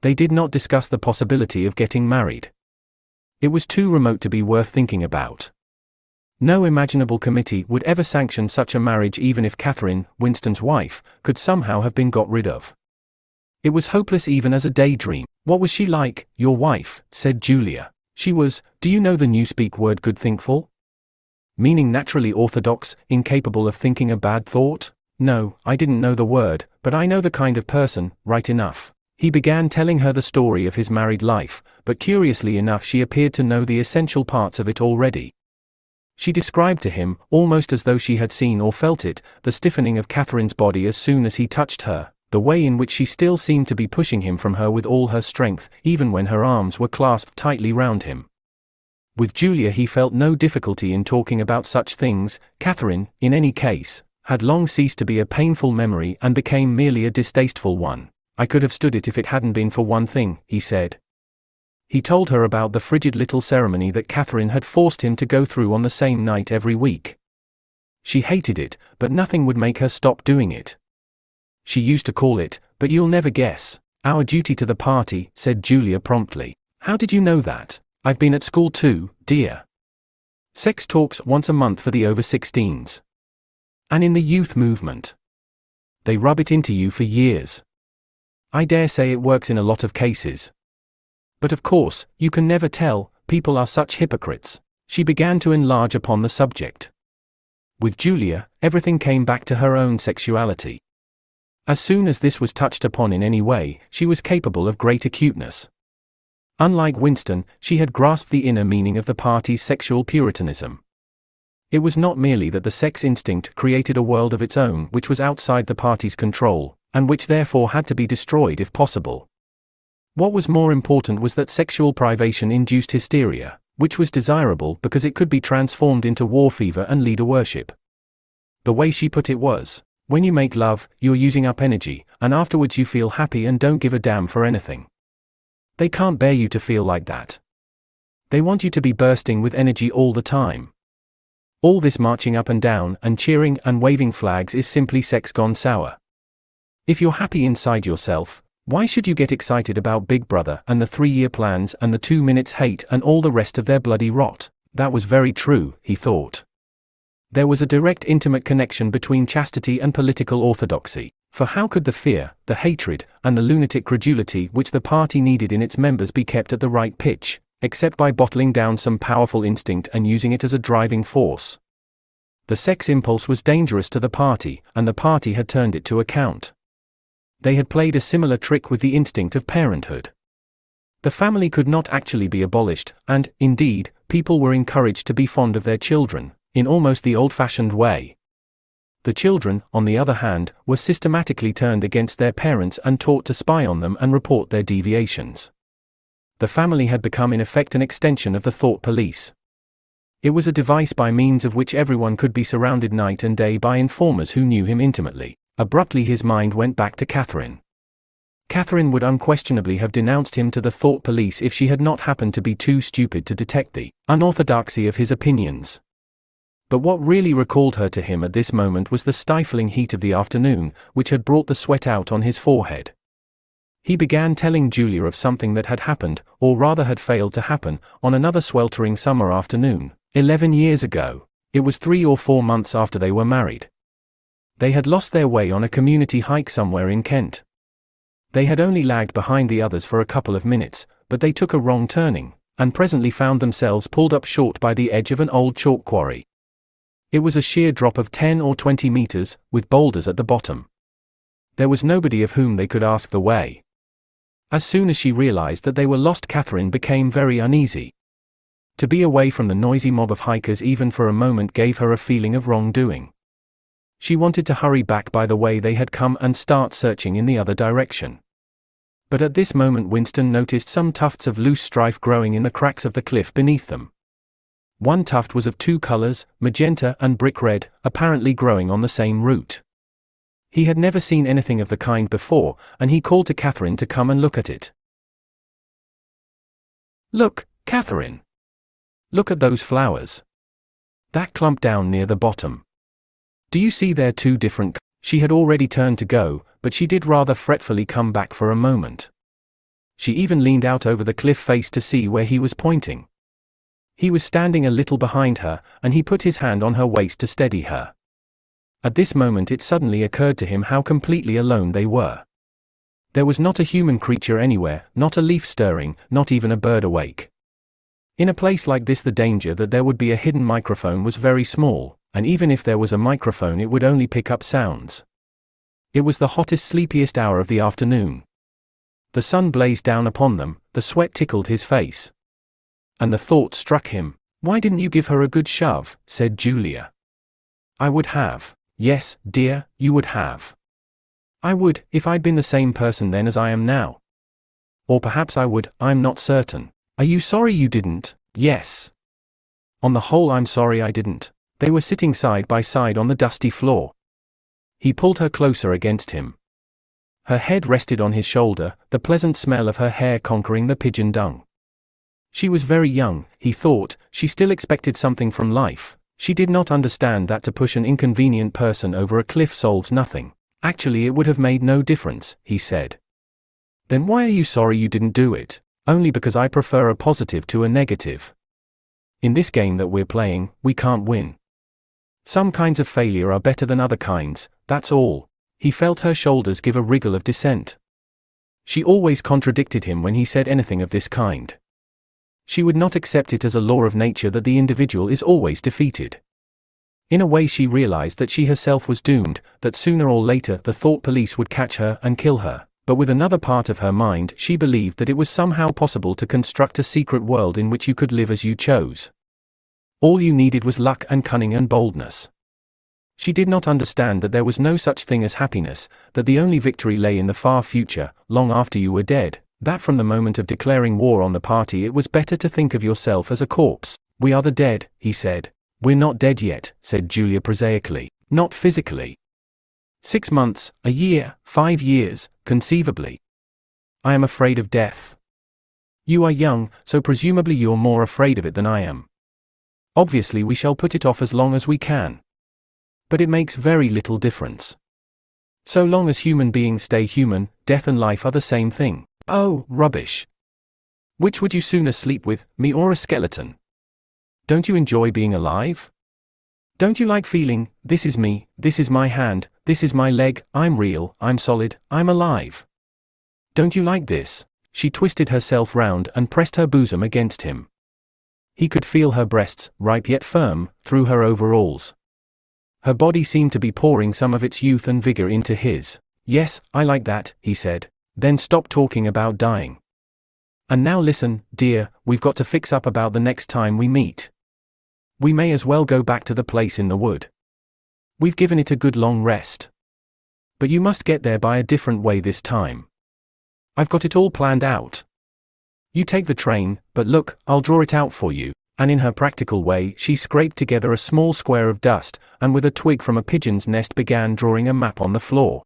They did not discuss the possibility of getting married. It was too remote to be worth thinking about. No imaginable committee would ever sanction such a marriage, even if Catherine, Winston's wife, could somehow have been got rid of. It was hopeless even as a daydream. "What was she like, your wife?" said Julia. "She was, do you know the Newspeak word good thinkful? Meaning naturally orthodox, incapable of thinking a bad thought?" "No, I didn't know the word, but I know the kind of person, right enough." He began telling her the story of his married life, but curiously enough she appeared to know the essential parts of it already. She described to him, almost as though she had seen or felt it, the stiffening of Catherine's body as soon as he touched her, the way in which she still seemed to be pushing him from her with all her strength, even when her arms were clasped tightly round him. With Julia he felt no difficulty in talking about such things. Catherine, in any case, had long ceased to be a painful memory and became merely a distasteful one. "I could have stood it if it hadn't been for one thing," he said. He told her about the frigid little ceremony that Catherine had forced him to go through on the same night every week. She hated it, but nothing would make her stop doing it. She used to call it, but you'll never guess, our duty to the party, said Julia promptly. "How did you know that? I've been at school too, dear. Sex talks once a month for the over 16s. And in the youth movement. They rub it into you for years. I dare say it works in a lot of cases. But of course, you can never tell, people are such hypocrites." She began to enlarge upon the subject. With Julia, everything came back to her own sexuality. As soon as this was touched upon in any way, she was capable of great acuteness. Unlike Winston, she had grasped the inner meaning of the party's sexual puritanism. It was not merely that the sex instinct created a world of its own which was outside the party's control, and which therefore had to be destroyed if possible. What was more important was that sexual privation induced hysteria, which was desirable because it could be transformed into war fever and leader worship. The way she put it was, when you make love, you're using up energy, and afterwards you feel happy and don't give a damn for anything. They can't bear you to feel like that. They want you to be bursting with energy all the time. All this marching up and down and cheering and waving flags is simply sex gone sour. If you're happy inside yourself, why should you get excited about Big Brother and the 3-year plans and the 2 minutes hate and all the rest of their bloody rot? That was very true, he thought. There was a direct intimate connection between chastity and political orthodoxy, for how could the fear, the hatred, and the lunatic credulity which the party needed in its members be kept at the right pitch, except by bottling down some powerful instinct and using it as a driving force? The sex impulse was dangerous to the party, and the party had turned it to account. They had played a similar trick with the instinct of parenthood. The family could not actually be abolished, and, indeed, people were encouraged to be fond of their children, in almost the old-fashioned way. The children, on the other hand, were systematically turned against their parents and taught to spy on them and report their deviations. The family had become in effect an extension of the thought police. It was a device by means of which everyone could be surrounded night and day by informers who knew him intimately. Abruptly his mind went back to Catherine. Catherine would unquestionably have denounced him to the thought police if she had not happened to be too stupid to detect the unorthodoxy of his opinions. But what really recalled her to him at this moment was the stifling heat of the afternoon, which had brought the sweat out on his forehead. He began telling Julia of something that had happened, or rather had failed to happen, on another sweltering summer afternoon, 11 years ago. It was 3 or 4 months after they were married. They had lost their way on a community hike somewhere in Kent. They had only lagged behind the others for a couple of minutes, but they took a wrong turning, and presently found themselves pulled up short by the edge of an old chalk quarry. It was a sheer drop of 10 or 20 meters, with boulders at the bottom. There was nobody of whom they could ask the way. As soon as she realized that they were lost, Catherine became very uneasy. To be away from the noisy mob of hikers even for a moment gave her a feeling of wrongdoing. She wanted to hurry back by the way they had come and start searching in the other direction. But at this moment Winston noticed some tufts of loose strife growing in the cracks of the cliff beneath them. One tuft was of 2 colors, magenta and brick red, apparently growing on the same root. He had never seen anything of the kind before, and he called to Catherine to come and look at it. "Look, Catherine! Look at those flowers. That clump down near the bottom. Do you see they're 2 different?" She had already turned to go, but she did rather fretfully come back for a moment. She even leaned out over the cliff face to see where he was pointing. He was standing a little behind her, and he put his hand on her waist to steady her. At this moment it suddenly occurred to him how completely alone they were. There was not a human creature anywhere, not a leaf stirring, not even a bird awake. In a place like this the danger that there would be a hidden microphone was very small, and even if there was a microphone it would only pick up sounds. It was the hottest, sleepiest hour of the afternoon. The sun blazed down upon them, the sweat tickled his face. And the thought struck him, "Why didn't you give her a good shove?" said Julia. "I would have. Yes, dear, you would have. I would, if I'd been the same person then as I am now. Or perhaps I would, I'm not certain. Are you sorry you didn't?" "Yes. On the whole I'm sorry I didn't." They were sitting side by side on the dusty floor. He pulled her closer against him. Her head rested on his shoulder, the pleasant smell of her hair conquering the pigeon dung. She was very young, he thought, she still expected something from life. She did not understand that to push an inconvenient person over a cliff solves nothing. "Actually it would have made no difference," he said. "Then why are you sorry you didn't do it?" "Only because I prefer a positive to a negative. In this game that we're playing, we can't win. Some kinds of failure are better than other kinds, that's all." He felt her shoulders give a wriggle of dissent. She always contradicted him when he said anything of this kind. She would not accept it as a law of nature that the individual is always defeated. In a way she realized that she herself was doomed, that sooner or later the thought police would catch her and kill her, but with another part of her mind she believed that it was somehow possible to construct a secret world in which you could live as you chose. All you needed was luck and cunning and boldness. She did not understand that there was no such thing as happiness, that the only victory lay in the far future, long after you were dead, that from the moment of declaring war on the party it was better to think of yourself as a corpse. "We are the dead," he said. "We're not dead yet," said Julia prosaically. "Not physically. 6 months, a year, 5 years, conceivably. I am afraid of death. You are young, so presumably you're more afraid of it than I am. Obviously we shall put it off as long as we can. But it makes very little difference. So long as human beings stay human, death and life are the same thing." "Oh, rubbish. Which would you sooner sleep with, me or a skeleton? Don't you enjoy being alive? Don't you like feeling, this is me, this is my hand, this is my leg, I'm real, I'm solid, I'm alive? Don't you like this?" She twisted herself round and pressed her bosom against him. He could feel her breasts, ripe yet firm, through her overalls. Her body seemed to be pouring some of its youth and vigor into his. "Yes, I like that," he said. "Then stop talking about dying. And now listen, dear, we've got to fix up about the next time we meet. We may as well go back to the place in the wood. We've given it a good long rest. But you must get there by a different way this time. I've got it all planned out. You take the train, but look, I'll draw it out for you." And in her practical way she scraped together a small square of dust, and with a twig from a pigeon's nest began drawing a map on the floor.